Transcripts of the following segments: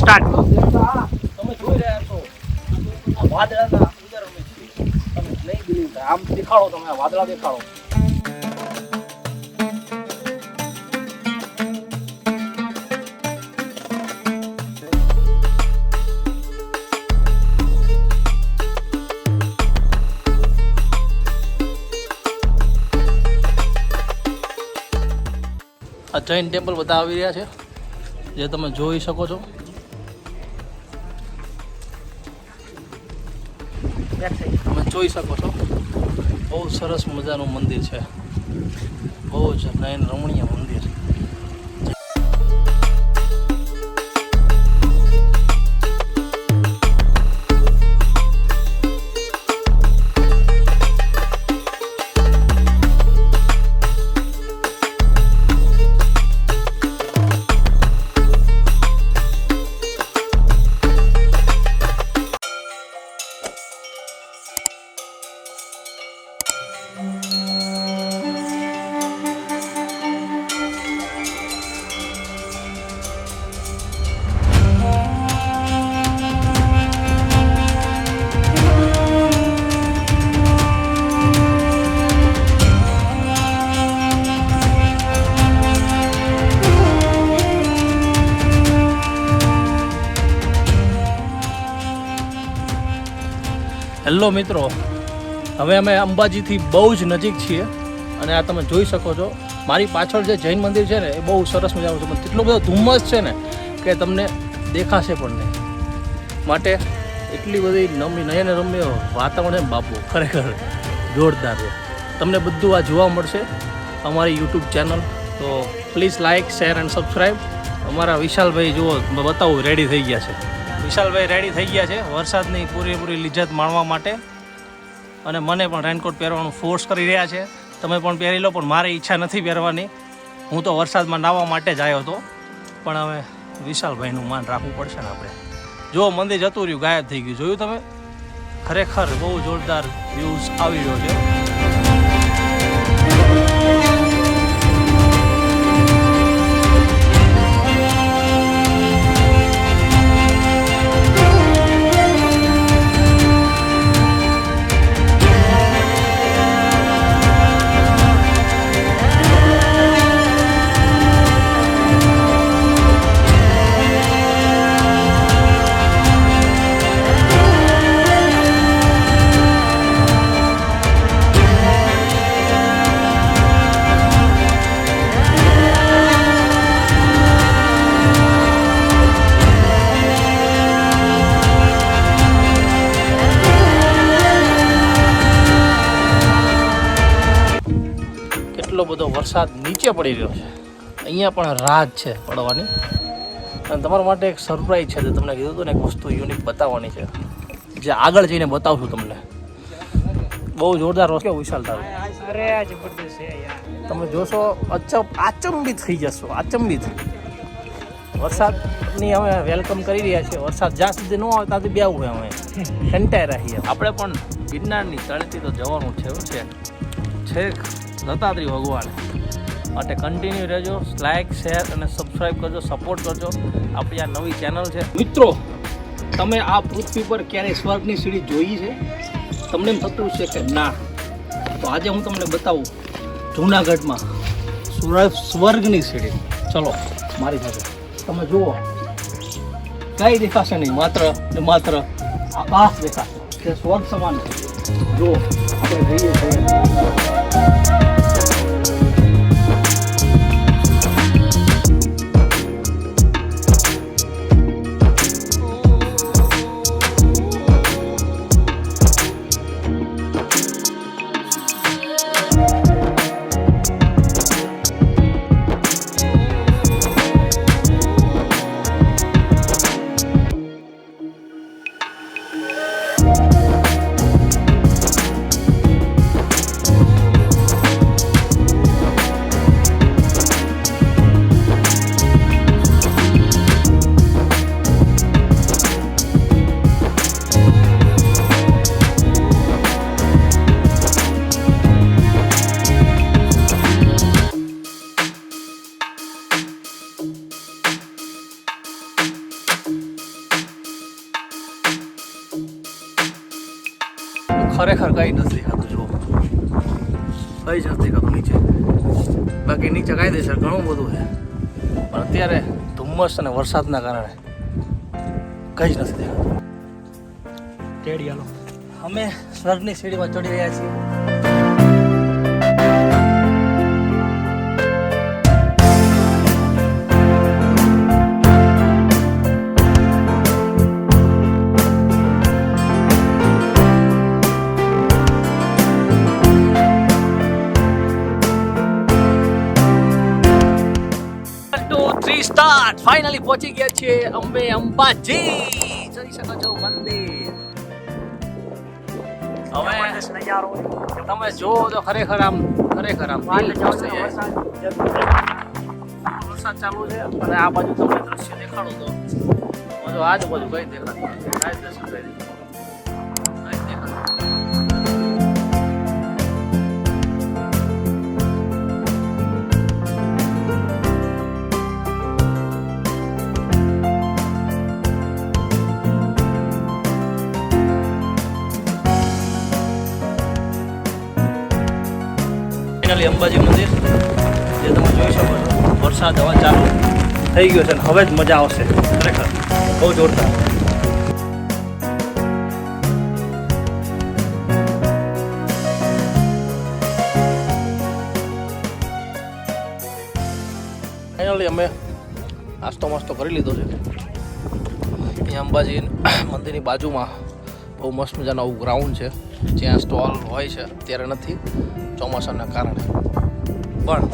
Start. તમે જોઈ રહ્યા છો આ વાદળાના અંદર અમે છીએ. તમે નહીં બિલીવ થાય. આમ દેખાડો, તમે આ વાદળા દેખાડો. આ જૈન ટેમ્પલ બધા આવી રહ્યા છે, જે તમે જોઈ શકો છો. તમે જોઈ શકો છો, બહુ સરસ મજાનું મંદિર છે, બહુ જ નયન રમણીય મંદિર. હેલો મિત્રો, હવે અમે અંબાજીથી બહુ જ નજીક છીએ અને આ તમે જોઈ શકો છો મારી પાછળ જે જૈન મંદિર છે ને એ બહુ સરસ મજાનું છે, પણ એટલો બધો ધુમ્મસ છે ને કે તમને દેખાશે પણ નહીં. માટે એટલી બધી નયન રમ્ય વાતાવરણ છે બાપુ, ખરેખર જોરદાર છે. તમને બધું આ જોવા મળશે અમારી યુટ્યુબ ચેનલ, તો please like, share and subscribe. અમારા વિશાલભાઈ જુઓ, બતાવું, રેડી થઈ ગયા છે. વિશાલભાઈ રેડી થઈ ગયા છે વરસાદની પૂરેપૂરી લિજ્જત માણવા માટે, અને મને પણ રેનકોટ પહેરવાનું ફોર્સ કરી રહ્યા છે. તમે પણ પહેરી લો, પણ મારી ઈચ્છા નથી પહેરવાની. હું તો વરસાદમાં નાહવા માટે જ આવ્યો હતો, પણ હવે વિશાલભાઈનું માન રાખવું પડશે ને આપણે. જો મંદિર જતું રહ્યું, ગાયબ થઈ ગયું, જોયું તમે? ખરેખર બહુ જોરદાર વ્યૂઝ આવી રહ્યો છે. એટલો બધો વરસાદ નીચે પડી રહ્યો છે, અહીંયા પણ રાત છે પડવાની. અને તમારા માટે એક સરપ્રાઈઝ છે, જે તમને કીધું હતું ને, એક વસ્તુ યુનિક બતાવવાની છે, જે આગળ જઈને બતાવશું તમને. બહુ જોરદાર વસ્તુ. કેવું વિશાલ તારું? અરે જબરદસ્ત છે યાર. તમે જોશો આચંબિત થઈ જશો, આચંબિત. વરસાદની અમે વેલકમ કરી રહ્યા છીએ. વરસાદ જ્યાં સુધી ન આવે ત્યાંથી બેવું અમે કંટાઈ રહીએ. આપણે પણ ગિરનારની તળેટી તો જવાનું છે, છેક દત્તાત્રેય ભગવાન માટે કન્ટિન્યુ રહેજો. લાઇક, શેર અને સબસ્ક્રાઈબ કરજો, સપોર્ટ કરજો. આપણી આ નવી ચેનલ છે. મિત્રો, તમે આ પૃથ્વી પર ક્યારેય સ્વર્ગની સીડી જોઈ છે? તમને એમ થતું છે કે ના, તો આજે હું તમને બતાવું જૂનાગઢમાં સ્વર્ગની સીડી. ચલો મારી સાથે. તમે જુઓ, કંઈ દેખાશે નહીં, માત્ર ને માત્ર આકાશ દેખાશે, તે સ્વર્ગ સમાન છે. જુઓ, આપણે જઈએ છીએ. ખરેખર કંઈ નથી દેખાતું. જુઓ, કંઈ જ નથી દેખાતું નીચે. બાકી નીચે કાયદેસર ઘણું બધું છે, પણ અત્યારે ધુમ્મસ અને વરસાદના કારણે કંઈ જ નથી દેખાતું. ટેડી હાલો. અમે સ્વર્ગની સીડીમાં ચડી રહ્યા છીએ. સ્ટાર્ટ ફાઇનલી પહોંચી ગયા છીએ અંબે અંબાજી. જઈ શકો છો મંદિર. હવે નજારો તમે જુઓ તો ખરેખર આમ દિલ ખુશ થઈ જાય. વરસાદ ચાલુ છે અને આ બાજુ તમને દ્રશ્ય દેખાડું તો આજુબાજુ કઈ દેખાતું નથી. કાંઈ દ્રશ્ય કઈ દેખાતું. ફાઇનલી અંબાજી મંદિર જે તમે જોઈ શકો છો. વરસાદ હવે ચાલુ થઈ ગયો છે અને હવે જ મજા આવશે. ખરેખર બહુ જોરદાર. ફાઇનલી અમે નાસ્તો માસ્તો કરી લીધો છે. અહીંયા અંબાજી મંદિરની બાજુમાં બહુ મસ્ત મજાનું આવું ગ્રાઉન્ડ છે જ્યાં સ્ટોલ હોય છે. અત્યારે નથી ચોમાસાના કારણે, પણ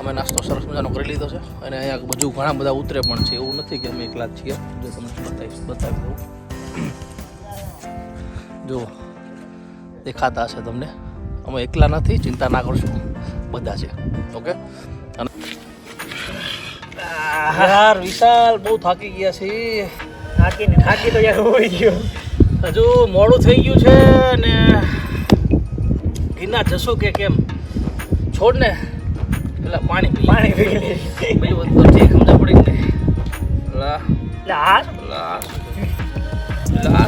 અમે નાસ્તો સરસ મજાનો કરી લીધો છે અને અહીંયા બધું ઘણા બધા ઉતરે પણ છે. એવું નથી કે અમે એકલા જ છીએ. જો તમને બતાવી દઉં. જો દેખાતા હશે તમને. અમે એકલા નથી, ચિંતા ના કરશો, બધા છે. ઓકે. અને યાર વિશાલ બહુ થાકી ગયા છીએ. થાકી તો યાર હોઈ ગયો. હજુ મોડું થઈ ગયું છે ને ગિરનાર જશું કે કેમ? છોડ ને પેલા પાણી પી બીજું બધું છે સમજા પડી ને.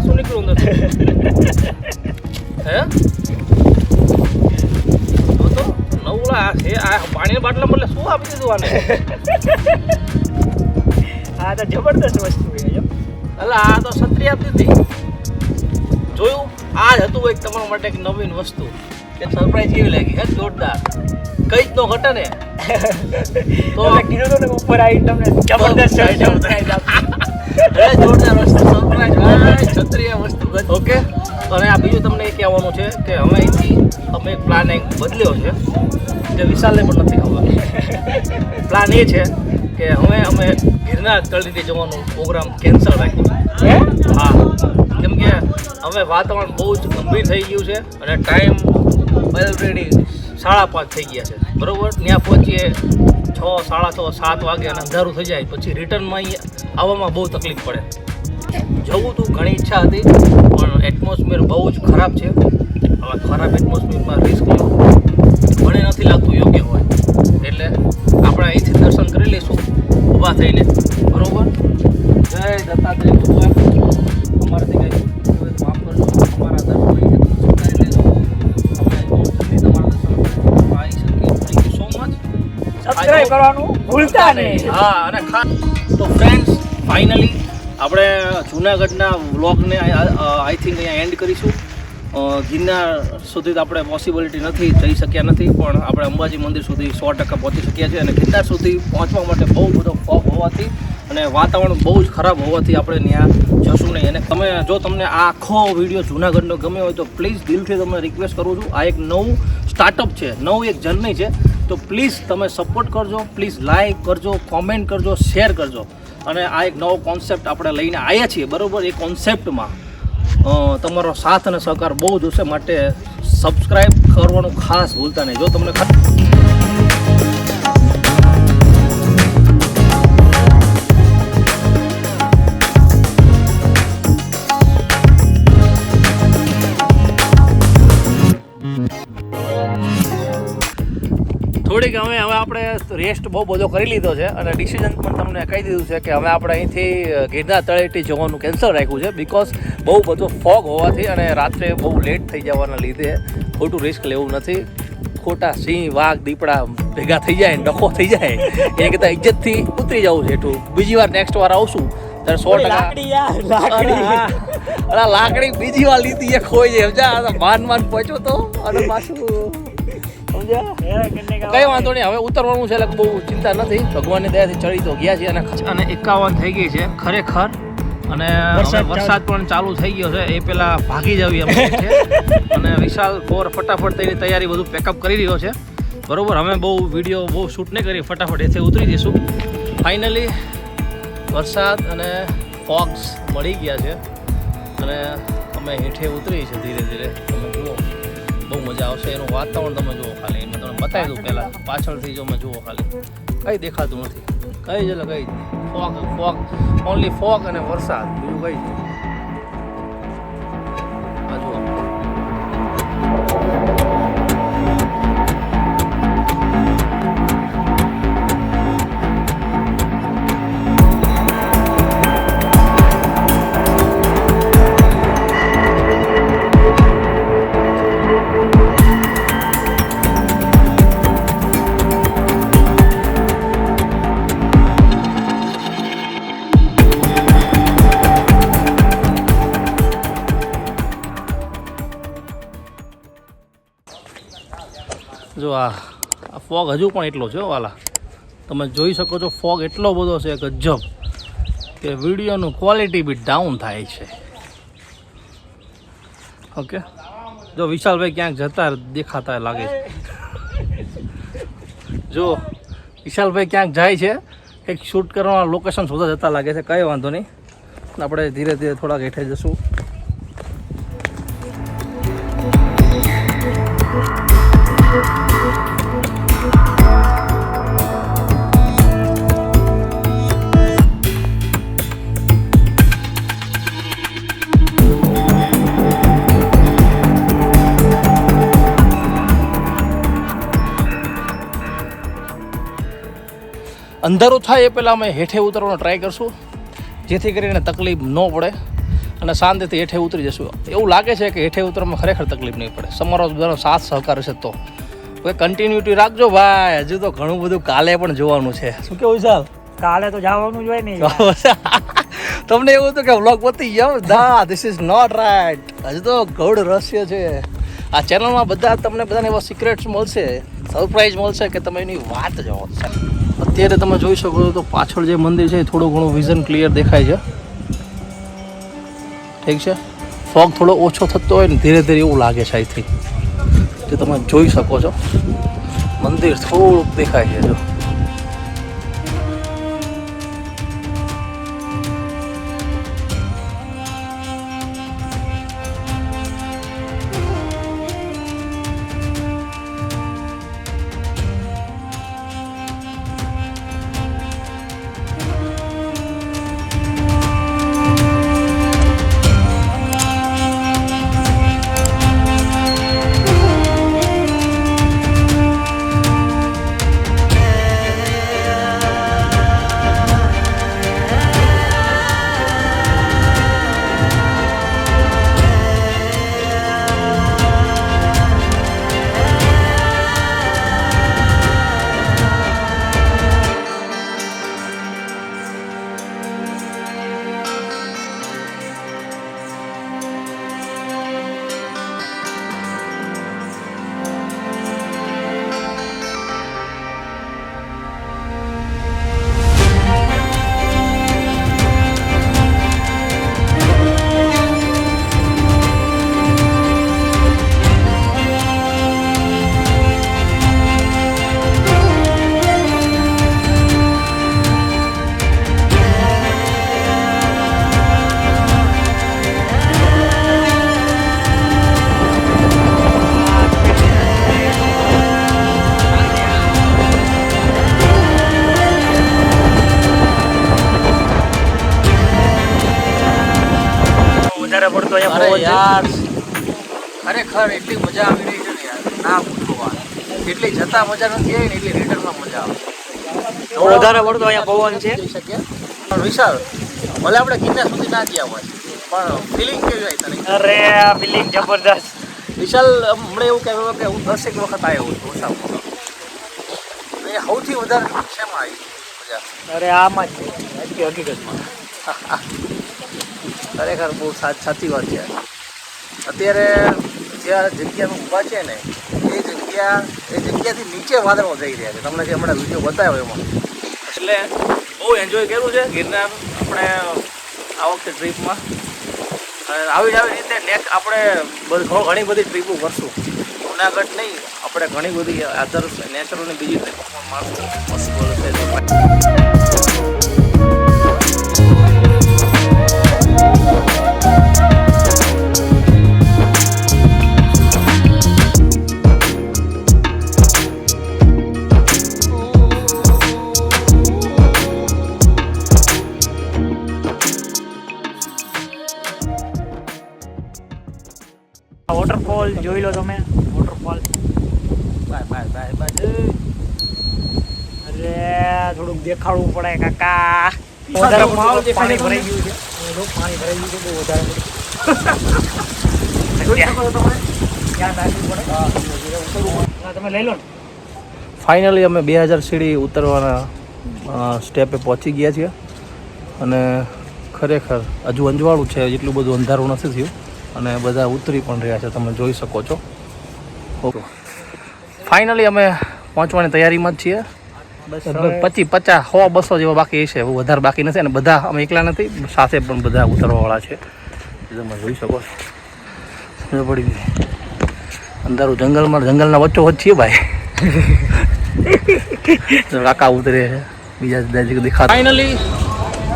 શું નીકળું નથી હે તો નવલા છે. આ પાણીના બાટલા બદલે શું આપી દીધું આને? આ તો જબરદસ્ત વસ્તુ છે. એટલે આ તો છત્રી આપી દીધી. જોયું? આ જ હતું એક તમારા માટે એક નવીન વસ્તુ. સરપ્રાઈઝ કેવી લાગી? હે જોરદાર. કઈ જ ન ઘટે ને. તો કીધું તો ને ઉપર આવી તમને જબરદસ્ત સરપ્રાઈઝ આપી. જોરદાર વસ્તુ સરપ્રાઈઝ. છત્રી વસ્તુ. ઓકે. અને આ બીજું તમને એ કહેવાનું છે કે અમે અહીંથી અમે એક પ્લાન એક બદલ્યો છે જે વિશાલને પણ નથી ખબર. પ્લાન એ છે કે અમે ગિરનાર તળેટી જવાનું પ્રોગ્રામ કેન્સલ રાખ્યો. હા, કેમ કે હવે વાતાવરણ બહુ જ ગંભીર થઈ ગયું છે અને ટાઈમ ઓલરેડી 5:30 થઈ ગયા છે. બરાબર? ત્યાં પહોંચીએ 6, 6:30, 7 વાગે અને અંધારું થઈ જાય પછી રિટર્નમાં અહીંયા આવવામાં બહુ તકલીફ પડે. જવું તું ઘણી ઈચ્છા હતી પણ એટમોસ્ફિયર બહુ જ ખરાબ છે. હવે ખરાબ એટમોસ્ફિયરમાં રિસ્ક લેવું મને નથી લાગતું યોગ્ય હોય. એટલે આપણે અહીંથી દર્શન કરી લઈશું ઊભા થઈને. બરાબર? જય દત્તાત્રેય ભગવાન. અમારાથી કંઈ માફ કરજો. અમારા દર્શન કરી લેજો. અમે બહુ જલ્દી તમારા દર્શન આવી શકીએ. Thank you so much. Subscribe કરવાનું ભૂલતા નહીં. હા, અને તો ફ્રેન્ડ્સ ફાઇનલી આપણે જૂનાગઢના વ્લોગને આઈ થિંક અહીંયા એન્ડ કરીશું. ગિરનાર સુધી તો આપણે પોસિબિલિટી નથી જઈ શક્યા નથી, પણ આપણે અંબાજી મંદિર સુધી 100% પહોંચી શક્યા છીએ. અને ગિરનાર સુધી પહોંચવા માટે બહુ બધો ફોગ હોવાથી અને વાતાવરણ બહુ જ ખરાબ હોવાથી આપણે ત્યાં જશું નહીં. અને જો તમને આ આખો વિડીયો જૂનાગઢનો ગમ્યો હોય તો પ્લીઝ દિલથી તમને રિક્વેસ્ટ કરું છું. આ એક નવું સ્ટાર્ટઅપ છે, નવું એક જર્ની છે. તો પ્લીઝ તમે સપોર્ટ કરજો. પ્લીઝ લાઈક કરજો, કોમેન્ટ કરજો, શેર કરજો. અને આ એક નવો કોન્સેપ્ટ આપણે લઈને આવ્યા છીએ. બરાબર? એ કોન્સેપ્ટમાં તમારો સાથ અને સહકાર બહુ જ હશે, માટે સબસ્ક્રાઈબ કરવાનું ખાસ ભૂલતા નહીં. જો તમને થોડીક હવે આપણે રેસ્ટ બહુ બધો કરી લીધો છે અને ડિસિઝન પણ તમને કહી દીધું છે કે હવે આપણે અહીંથી ગિરનાર તળેટી જવાનું કેન્સલ રાખ્યું છે બિકોઝ બહુ બધો ફોગ હોવાથી અને રાત્રે બહુ લેટ થઈ જવાના લીધે ખોટું રિસ્ક લેવું નથી. ખોટા સિંહ વાઘ દીપડા ભેગા થઈ જાય ડખો થઈ જાય એને કરતાં ઇજ્જતથી ઉતરી જવું છે એટલું. બીજી વાર નેક્સ્ટ વાર આવશું ત્યારે 100% લાકડી બીજી વાર લીધી એ ખોઈ જાય સમજા. માન પહોંચ્યો તો અને પાછું સમજ્યા કઈ વાંધો નહીં. હવે ઉતરવાનું છે એટલે બહુ ચિંતા નથી. ભગવાનની દયાથી ચડી તો ગયા છે અને 51 થઈ ગઈ છે ખરેખર. અને વરસાદ પણ ચાલુ થઈ ગયો છે. એ પેલા ભાગી જવી અમે અને વિશાલ ફટાફટ તેની તૈયારી બધું પેકઅપ કરી રહ્યો છે. બરોબર, અમે બહુ વિડીયો બહુ શૂટ નહીં કરી, ફટાફટ એથી ઉતરી જઈશું. ફાઇનલી વરસાદ અને ફોગ્સ મળી ગયા છે અને અમે હેઠે ઉતરી છે ધીરે ધીરે. તમે જુઓ બહુ મજા આવશે. એનું વાતાવરણ તમે જુઓ ખાલી. મેં તમને બતાવી દઉં પહેલાં પાછળથી જો મેં જુઓ ખાલી કંઈ દેખાતું નથી. કઈ જ એટલે કઈ ફોગ ઓનલી ફોગ અને વરસાદ, બીજું કઈ જ નહીં. આ જુઓ જો આ ફોગ હજુ પણ એટલો છે વાલા. તમે જોઈ શકો છો ફોગ એટલો બધો છે ગજબ કે વિડીયોનું ક્વોલિટી બી ડાઉન થાય છે. ઓકે, જો વિશાલભાઈ ક્યાંક જતા દેખાતા લાગે છે. જો વિશાલભાઈ ક્યાંક જાય છે, કંઈક શૂટ કરવાના લોકેશન શોધા જતા લાગે છે. કંઈ વાંધો નહીં, આપણે ધીરે ધીરે થોડાક હેઠે જશું. અંધારું થાય એ પહેલાં અમે હેઠે ઉતરવાનો ટ્રાય કરશું જેથી કરીને તકલીફ ન પડે અને શાંતિથી હેઠે ઉતરી જશું. એવું લાગે છે કે હેઠે ઉતરવામાં ખરેખર તકલીફ નહીં પડે. તમારો બધાનો સાથ સહકાર હશે તો કોઈ કન્ટિન્યુટી રાખજો ભાઈ. હજુ તો ઘણું બધું કાલે પણ જોવાનું છે. શું કેવું વિશાલ? કાલે તો જવાનું જ હોય ને. તમને એવું હતું કે વ્લોગ પતી ગયો? ના, ધીસ ઇઝ નોટ રાઈટ. હજુ તો ગૌડ રહસ્ય છે આ ચેનલમાં. બધા તમને બધાને એવા સિક્રેટ્સ મળશે, સરપ્રાઈઝ મળશે કે તમે એની વાત જાઓ. અત્યારે તમે જોઈ શકો છો તો પાછળ જે મંદિર છે થોડું ઘણું વિઝન ક્લિયર દેખાય છે. ઠીક છે, ફોગ થોડો ઓછો થતો હોય ને ધીરે ધીરે એવું લાગે છે અહીંથી કે તમે જોઈ શકો છો મંદિર થોડુંક દેખાય છે. જો પડતો યાર ખરેખર એટલી મજા આવી રહી છે ને યાર, ના પૂછો વાત. જેટલી જતા મજા નથી આવી ને એટલી રિટર્નમાં મજા આવે. વધારે પડતો અહીંયા પવન છે. જઈ શકીએ. પણ વિશાલ, ભલે આપણે ગિરનાર સુધી ના ગયા હોય પણ ફિલિંગ કેવી આવી તને? અરે આ ફિલિંગ જબરદસ્ત. વિશાલ હમણાં એવું કહેવાય કે હું 10 વખત આવ્યો છું ઓછામાં ઓછા. અહીંયા સૌથી વધારે શેમાં આવી મજા? અરે આમાં જ છે હકીકતમાં. ખરેખર બહુ સાચી વાત છે. અત્યારે જે જગ્યામાં ઊભા છે ને એ જગ્યાથી નીચે વાદળો જઈ રહ્યા છે. તમને જે હમણાં વિડીયો બતાવ્યો એમાં, એટલે બહુ એન્જોય કર્યું છે ગિરનાર આપણે આ વખતે ટ્રીપમાં. આવી રીતે નેક્સ્ટ આપણે ઘણી બધી ટ્રીપો કરશું. જુનાગઢ નહીં, આપણે ઘણી બધી અધર નેચરલની બીજી ટ્રીપો પણ મારશું. પોસિબલ છે. વોટરફોલ જોઈ લો તમે. વોટરફોલ. બાય. અરે થોડુંક દેખાડવું પડે કાકા. વધારે માહોલ દેખાય પાણી છે ભરાઈ ગયું છે. પાણી ભરાઈ ગયું છે બહુ વધારે. જોઈ શકો છો તમે. ધ્યાન રાખવું પડે. હા, તમે લઈ લો ને. ફાઇનલી અમે 2000 સીડી ઉતરવાના સ્ટેપે પહોંચી ગયા છીએ અને ખરેખર હજુ અંજવાળું છે, એટલું બધું અંધારું નથી થયું અને બધા ઉતરી પણ રહ્યા છે, તમે જોઈ શકો છો. ઓકે, ફાઇનલી અમે પહોંચવાની તૈયારીમાં જ છીએ. બસ 50, 100, 200 જેવા બાકી છે, બહુ વધારે બાકી નથી. અને બધા અમે એકલા નથી, સાથે પણ બધા ઉતરવાવાળા છે, તમે જોઈ શકો છો. પડી ગઈ અંધારું જંગલના વચ્ચો વચ્ચ છીએ ભાઈ. કાકા ઉતરે છે, બીજા દેખાતા. ફાઇનલી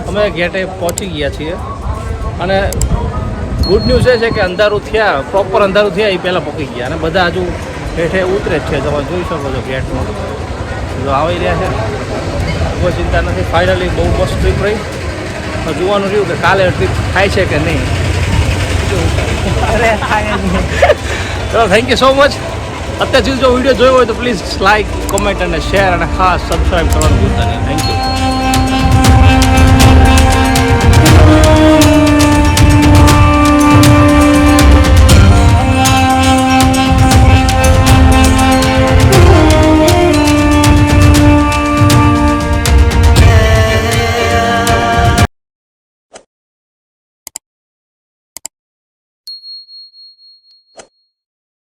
અમે ગેટે પહોંચી ગયા છીએ અને ગુડ ન્યૂઝ એ છે કે અંધારું થયા, પ્રોપર અંધારું થયા એ પહેલાં પહોંચી ગયા અને બધા હજુ હેઠે ઉતરે જ છે. તમે જોઈ શકો છો ગેટમાં જો આવી રહ્યા છે. કોઈ ચિંતા નથી. ફાઇનલી બહુ મસ્ત ટ્રીપ રહી. જોવાનું રહ્યું કે કાલે ટ્રીપ થાય છે કે નહીં. અરે થાય નહીં. ચલો, થેન્ક યુ સો મચ. અત્યાર સુધી જો વિડીયો જોયો હોય તો પ્લીઝ લાઇક, કોમેન્ટ અને શેર અને ખાસ સબસ્ક્રાઈબ કરવાનું ભૂલતા નહીં. Thank you.